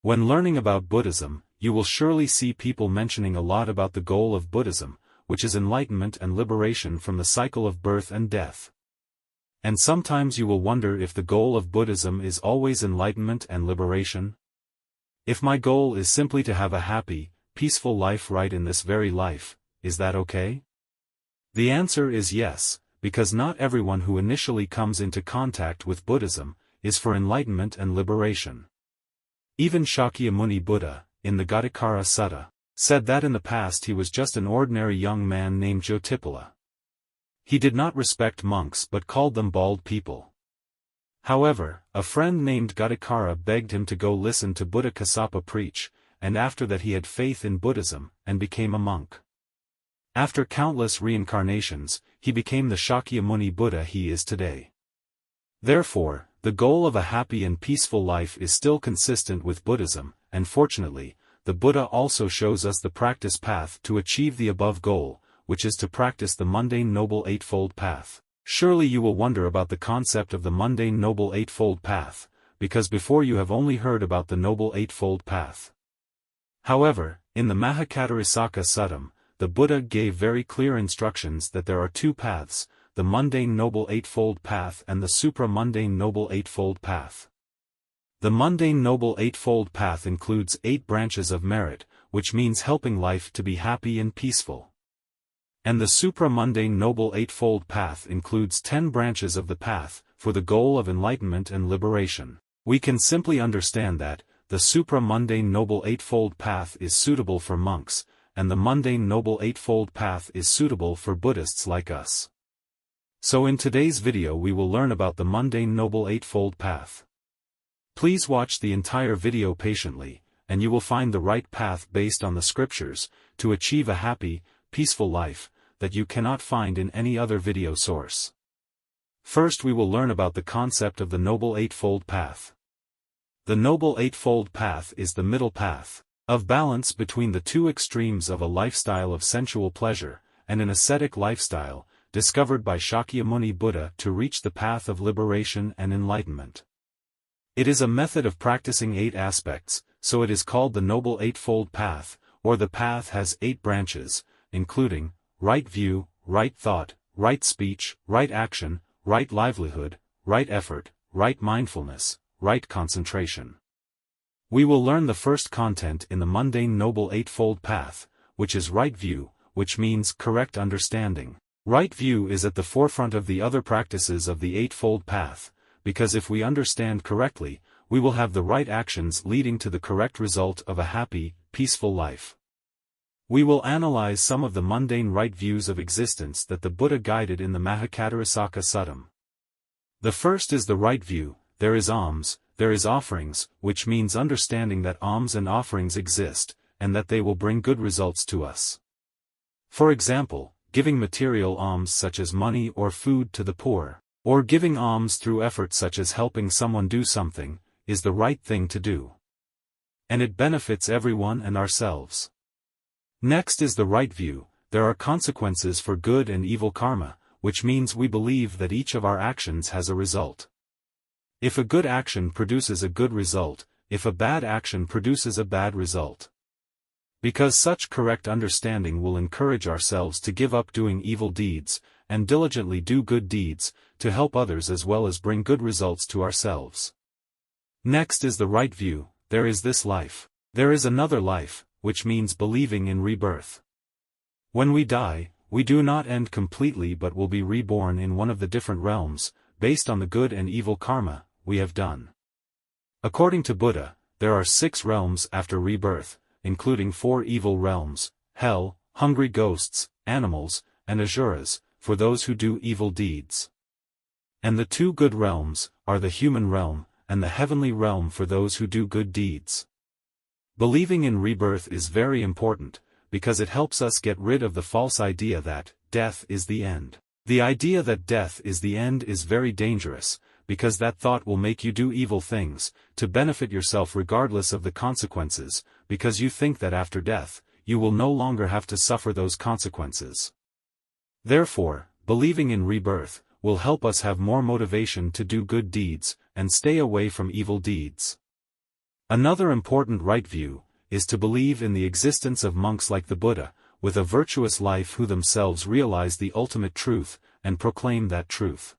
When learning about Buddhism, you will surely see people mentioning a lot about the goal of Buddhism, which is enlightenment and liberation from the cycle of birth and death. And sometimes you will wonder if the goal of Buddhism is always enlightenment and liberation. If my goal is simply to have a happy, peaceful life right in this very life, is that okay? The answer is yes, because not everyone who initially comes into contact with Buddhism is for enlightenment and liberation. Even Shakyamuni Buddha, in the Ghatikara Sutta, said that in the past he was just an ordinary young man named Jotipala. He did not respect monks but called them bald people. However, a friend named Ghatikara begged him to go listen to Buddha Kassapa preach, and after that he had faith in Buddhism, and became a monk. After countless reincarnations, he became the Shakyamuni Buddha he is today. Therefore, the goal of a happy and peaceful life is still consistent with Buddhism, and fortunately, the Buddha also shows us the practice path to achieve the above goal, which is to practice the Mundane Noble Eightfold Path. Surely you will wonder about the concept of the Mundane Noble Eightfold Path, because before you have only heard about the Noble Eightfold Path. However, in the Mahakattarisaka Sutta, the Buddha gave very clear instructions that there are two paths, the Mundane Noble Eightfold Path and the Supra-mundane Noble Eightfold Path. The Mundane Noble Eightfold Path includes 8 branches of merit, which means helping life to be happy and peaceful. And the Supra-mundane Noble Eightfold Path includes 10 branches of the path, for the goal of enlightenment and liberation. We can simply understand that, the Supra-mundane Noble Eightfold Path is suitable for monks, and the Mundane Noble Eightfold Path is suitable for Buddhists like us. So in today's video we will learn about the Mundane Noble Eightfold Path. Please watch the entire video patiently, and you will find the right path based on the scriptures, to achieve a happy, peaceful life, that you cannot find in any other video source. First we will learn about the concept of the Noble Eightfold Path. The Noble Eightfold Path is the middle path, of balance between the two extremes of a lifestyle of sensual pleasure, and an ascetic lifestyle, discovered by Shakyamuni Buddha to reach the path of liberation and enlightenment. It is a method of practicing 8 aspects, so it is called the Noble Eightfold Path, or the path has 8 branches, including, right view, right thought, right speech, right action, right livelihood, right effort, right mindfulness, right concentration. We will learn the first content in the Mundane Noble Eightfold Path, which is right view, which means correct understanding. Right view is at the forefront of the other practices of the Eightfold Path, because if we understand correctly, we will have the right actions leading to the correct result of a happy, peaceful life. We will analyze some of the mundane right views of existence that the Buddha guided in the Mahakattarisaka Sutta. The first is the right view: there is alms, there is offerings, which means understanding that alms and offerings exist, and that they will bring good results to us. For example, giving material alms such as money or food to the poor, or giving alms through effort such as helping someone do something, is the right thing to do. And it benefits everyone and ourselves. Next is the right view: there are consequences for good and evil karma, which means we believe that each of our actions has a result. If a good action produces a good result, if a bad action produces a bad result. Because such correct understanding will encourage ourselves to give up doing evil deeds, and diligently do good deeds, to help others as well as bring good results to ourselves. Next is the right view: there is this life, there is another life, which means believing in rebirth. When we die, we do not end completely but will be reborn in one of the different realms, based on the good and evil karma we have done. According to Buddha, there are 6 realms after rebirth, including 4 evil realms: hell, hungry ghosts, animals, and asuras, for those who do evil deeds. And the 2 good realms are the human realm, and the heavenly realm for those who do good deeds. Believing in rebirth is very important, because it helps us get rid of the false idea that death is the end. The idea that death is the end is very dangerous, because that thought will make you do evil things, to benefit yourself regardless of the consequences, because you think that after death, you will no longer have to suffer those consequences. Therefore, believing in rebirth will help us have more motivation to do good deeds, and stay away from evil deeds. Another important right view is to believe in the existence of monks like the Buddha, with a virtuous life who themselves realize the ultimate truth, and proclaim that truth.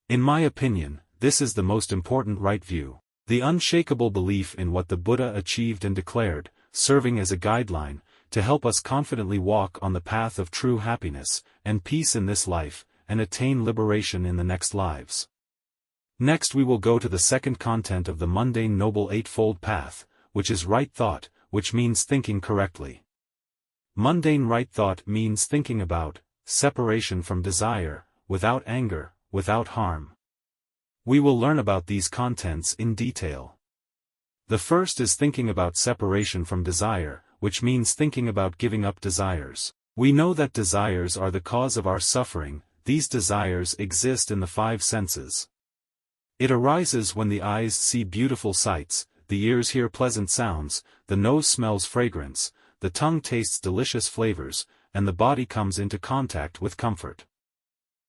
In my opinion, this is the most important right view. The unshakable belief in what the Buddha achieved and declared, serving as a guideline, to help us confidently walk on the path of true happiness, and peace in this life, and attain liberation in the next lives. Next we will go to the second content of the Mundane Noble Eightfold Path, which is right thought, which means thinking correctly. Mundane right thought means thinking about separation from desire, without anger, without harm. We will learn about these contents in detail. The first is thinking about separation from desire, which means thinking about giving up desires. We know that desires are the cause of our suffering. These desires exist in the five senses. It arises when the eyes see beautiful sights, the ears hear pleasant sounds, the nose smells fragrance, the tongue tastes delicious flavors, and the body comes into contact with comfort.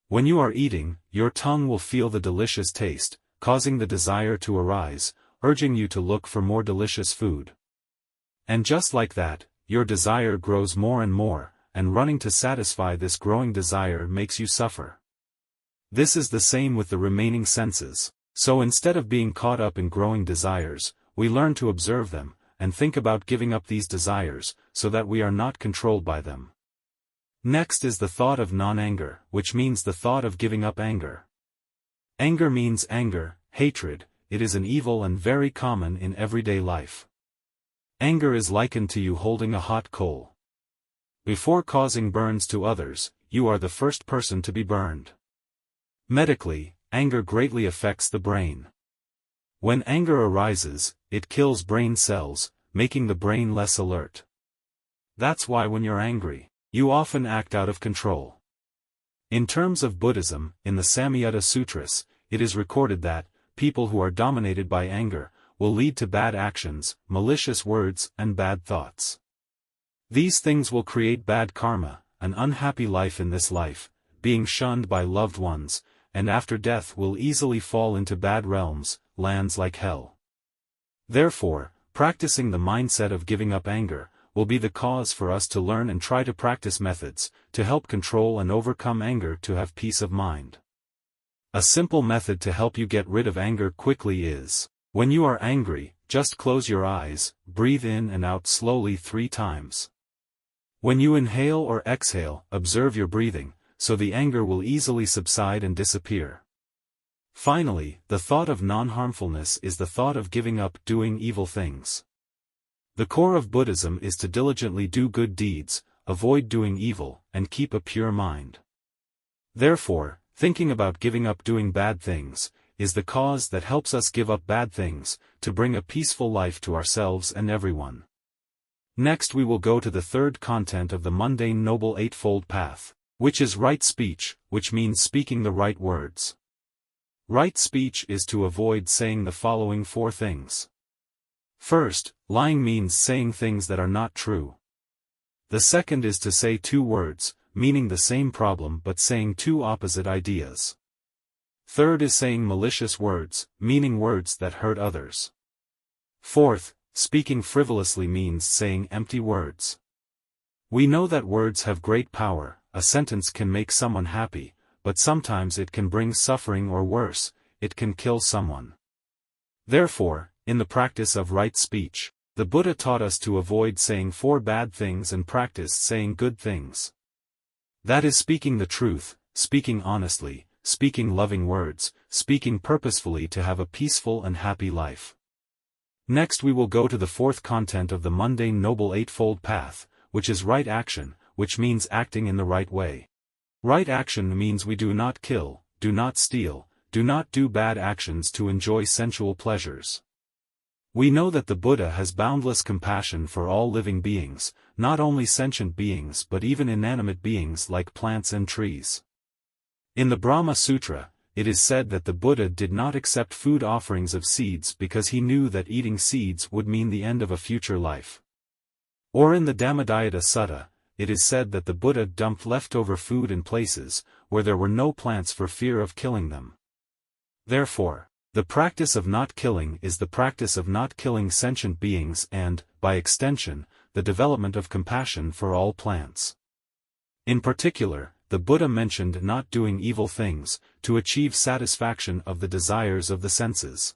When you are eating, your tongue will feel the delicious taste, causing the desire to arise, urging you to look for more delicious food. And just like that, your desire grows more and more, and running to satisfy this growing desire makes you suffer. This is the same with the remaining senses. So instead of being caught up in growing desires, we learn to observe them, and think about giving up these desires, so that we are not controlled by them. Next is the thought of non-anger, which means the thought of giving up anger. Anger means anger, hatred. It is an evil and very common in everyday life. Anger is likened to you holding a hot coal. Before causing burns to others, you are the first person to be burned. Medically, anger greatly affects the brain. When anger arises, it kills brain cells, making the brain less alert. That's why when you're angry, you often act out of control. In terms of Buddhism, in the Samyutta Sutras, it is recorded that people who are dominated by anger will lead to bad actions, malicious words, and bad thoughts. These things will create bad karma, an unhappy life in this life, being shunned by loved ones, and after death will easily fall into bad realms, lands like hell. Therefore, practicing the mindset of giving up anger will be the cause for us to learn and try to practice methods to help control and overcome anger to have peace of mind. A simple method to help you get rid of anger quickly is, when you are angry, just close your eyes, breathe in and out slowly 3 times. When you inhale or exhale, observe your breathing, so the anger will easily subside and disappear. Finally, the thought of non-harmfulness is the thought of giving up doing evil things. The core of Buddhism is to diligently do good deeds, avoid doing evil, and keep a pure mind. Therefore, thinking about giving up doing bad things is the cause that helps us give up bad things, to bring a peaceful life to ourselves and everyone. Next we will go to the third content of the Mundane Noble Eightfold Path, which is right speech, which means speaking the right words. Right speech is to avoid saying the following 4 things. First, lying means saying things that are not true. The second is to say 2 words, meaning the same problem but saying 2 opposite ideas. Third is saying malicious words, meaning words that hurt others. Fourth, speaking frivolously means saying empty words. We know that words have great power. A sentence can make someone happy, but sometimes it can bring suffering or worse, it can kill someone. Therefore, in the practice of right speech, the Buddha taught us to avoid saying 4 bad things and practice saying good things. That is speaking the truth, speaking honestly, speaking loving words, speaking purposefully to have a peaceful and happy life. Next we will go to the 4th content of the Mundane Noble Eightfold Path, which is right action, which means acting in the right way. Right action means we do not kill, do not steal, do not do bad actions to enjoy sensual pleasures. We know that the Buddha has boundless compassion for all living beings, not only sentient beings but even inanimate beings like plants and trees. In the Brahma Sutra, it is said that the Buddha did not accept food offerings of seeds because he knew that eating seeds would mean the end of a future life. Or in the Dhammadayata Sutta, it is said that the Buddha dumped leftover food in places where there were no plants for fear of killing them. Therefore, The practice of not killing is the practice of not killing sentient beings and, by extension, the development of compassion for all plants. In particular, the Buddha mentioned not doing evil things, to achieve satisfaction of the desires of the senses.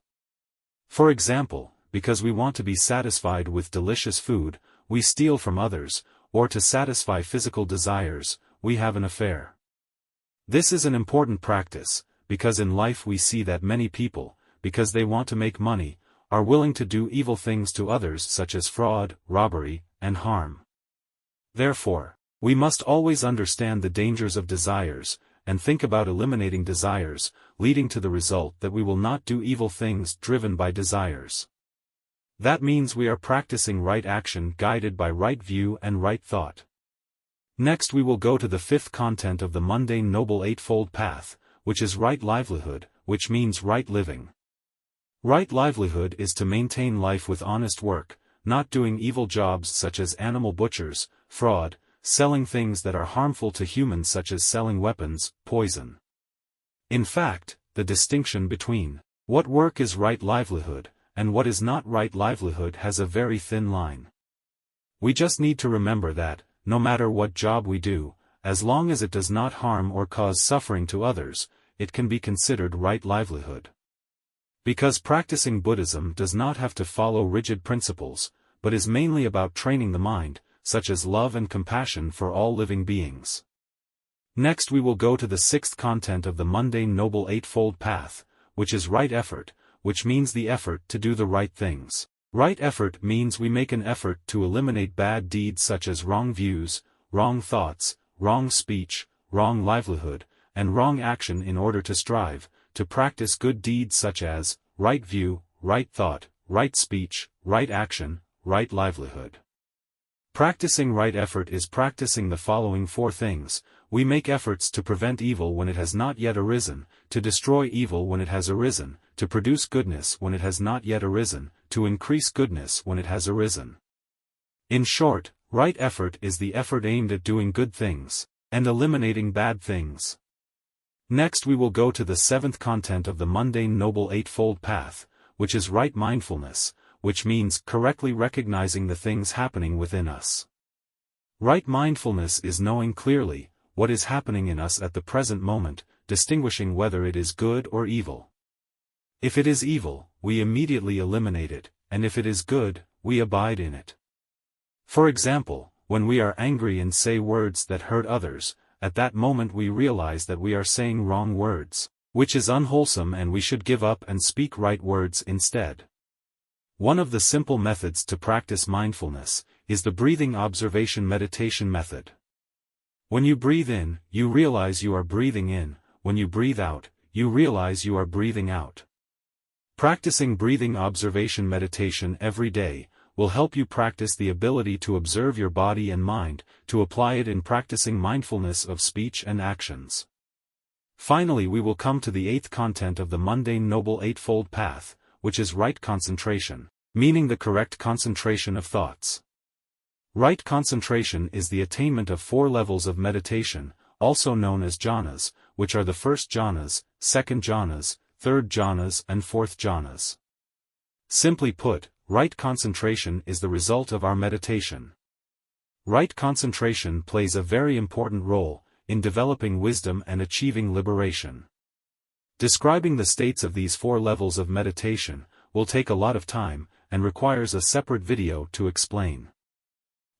For example, because we want to be satisfied with delicious food, we steal from others, or to satisfy physical desires, we have an affair. This is an important practice, because in life we see that many people, because they want to make money, are willing to do evil things to others such as fraud, robbery, and harm. Therefore, we must always understand the dangers of desires, and think about eliminating desires, leading to the result that we will not do evil things driven by desires. That means we are practicing right action guided by right view and right thought. Next we will go to the fifth content of the Mundane Noble Eightfold Path, which is right livelihood, which means right living. Right livelihood is to maintain life with honest work, not doing evil jobs such as animal butchers, fraud, selling things that are harmful to humans such as selling weapons, poison. In fact, the distinction between what work is right livelihood, and what is not right livelihood has a very thin line. We just need to remember that, no matter what job we do, as long as it does not harm or cause suffering to others, it can be considered right livelihood. Because practicing Buddhism does not have to follow rigid principles, but is mainly about training the mind, such as love and compassion for all living beings. Next we will go to the sixth content of the Mundane Noble Eightfold Path, which is right effort, which means the effort to do the right things. Right effort means we make an effort to eliminate bad deeds such as wrong views, wrong thoughts, wrong speech, wrong livelihood, and wrong action in order to strive to practice good deeds such as right view, right thought, right speech, right action, right livelihood. Practicing right effort is practicing the following four things. We make efforts to prevent evil when it has not yet arisen, to destroy evil when it has arisen, to produce goodness when it has not yet arisen, to increase goodness when it has arisen. In short, right effort is the effort aimed at doing good things, and eliminating bad things. Next we will go to the seventh content of the Mundane Noble Eightfold Path, which is right mindfulness, which means correctly recognizing the things happening within us. Right mindfulness is knowing clearly what is happening in us at the present moment, distinguishing whether it is good or evil. If it is evil, we immediately eliminate it, and if it is good, we abide in it. For example, when we are angry and say words that hurt others, at that moment we realize that we are saying wrong words, which is unwholesome, and we should give up and speak right words instead. One of the simple methods to practice mindfulness is the breathing observation meditation method. When you breathe in, you realize you are breathing in, when you breathe out, you realize you are breathing out. Practicing breathing observation meditation every day will help you practice the ability to observe your body and mind, to apply it in practicing mindfulness of speech and actions. Finally we will come to the eighth content of the Mundane Noble Eightfold Path, which is right concentration, meaning the correct concentration of thoughts. Right concentration is the attainment of 4 levels of meditation, also known as jhanas, which are the first jhanas, second jhanas, third jhanas and fourth jhanas. Simply put, right concentration is the result of our meditation. Right concentration plays a very important role in developing wisdom and achieving liberation. Describing the states of these 4 levels of meditation will take a lot of time, and requires a separate video to explain.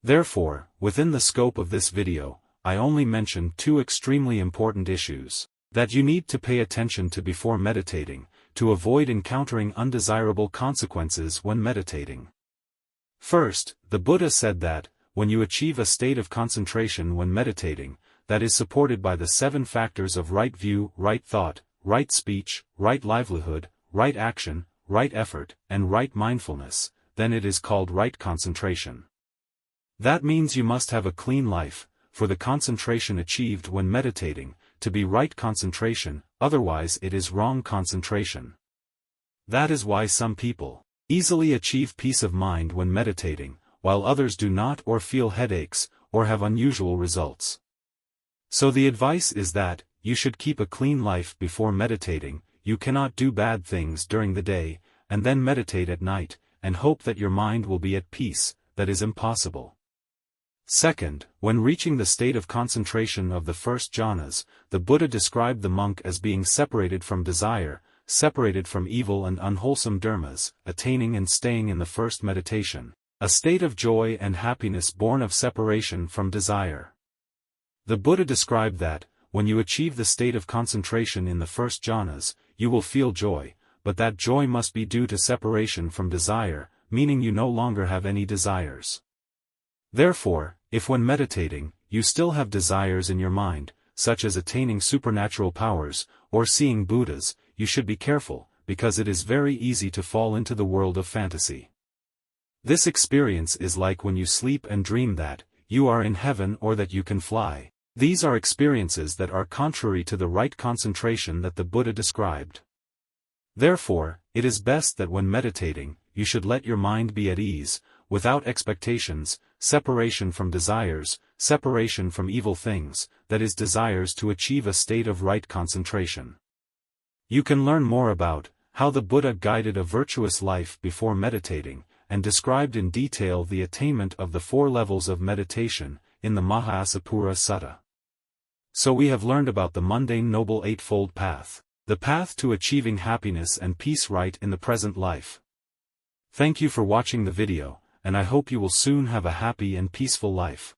Therefore, within the scope of this video, I only mention 2 extremely important issues that you need to pay attention to before meditating, to avoid encountering undesirable consequences when meditating. First, the Buddha said that, when you achieve a state of concentration when meditating, that is supported by the 7 factors of right view, right thought, right speech, right livelihood, right action, right effort, and right mindfulness, then it is called right concentration. That means you must have a clean life, for the concentration achieved when meditating, to be right concentration, otherwise it is wrong concentration. That is why some people easily achieve peace of mind when meditating, while others do not or feel headaches, or have unusual results. So the advice is that, you should keep a clean life before meditating, you cannot do bad things during the day, and then meditate at night, and hope that your mind will be at peace. That is impossible. Second, when reaching the state of concentration of the first jhanas, the Buddha described the monk as being separated from desire, separated from evil and unwholesome dharmas, attaining and staying in the first meditation, a state of joy and happiness born of separation from desire. The Buddha described that, when you achieve the state of concentration in the first jhanas, you will feel joy, but that joy must be due to separation from desire, meaning you no longer have any desires. Therefore, if when meditating, you still have desires in your mind, such as attaining supernatural powers, or seeing Buddhas, you should be careful, because it is very easy to fall into the world of fantasy. This experience is like when you sleep and dream that you are in heaven or that you can fly. These are experiences that are contrary to the right concentration that the Buddha described. Therefore, it is best that when meditating, you should let your mind be at ease, without expectations, separation from desires, separation from evil things, that is desires to achieve a state of right concentration. You can learn more about how the Buddha guided a virtuous life before meditating, and described in detail the attainment of the 4 levels of meditation, in the Mahāsapura Sutta. So we have learned about the Mundane Noble Eightfold Path, the path to achieving happiness and peace right in the present life. Thank you for watching the video, and I hope you will soon have a happy and peaceful life.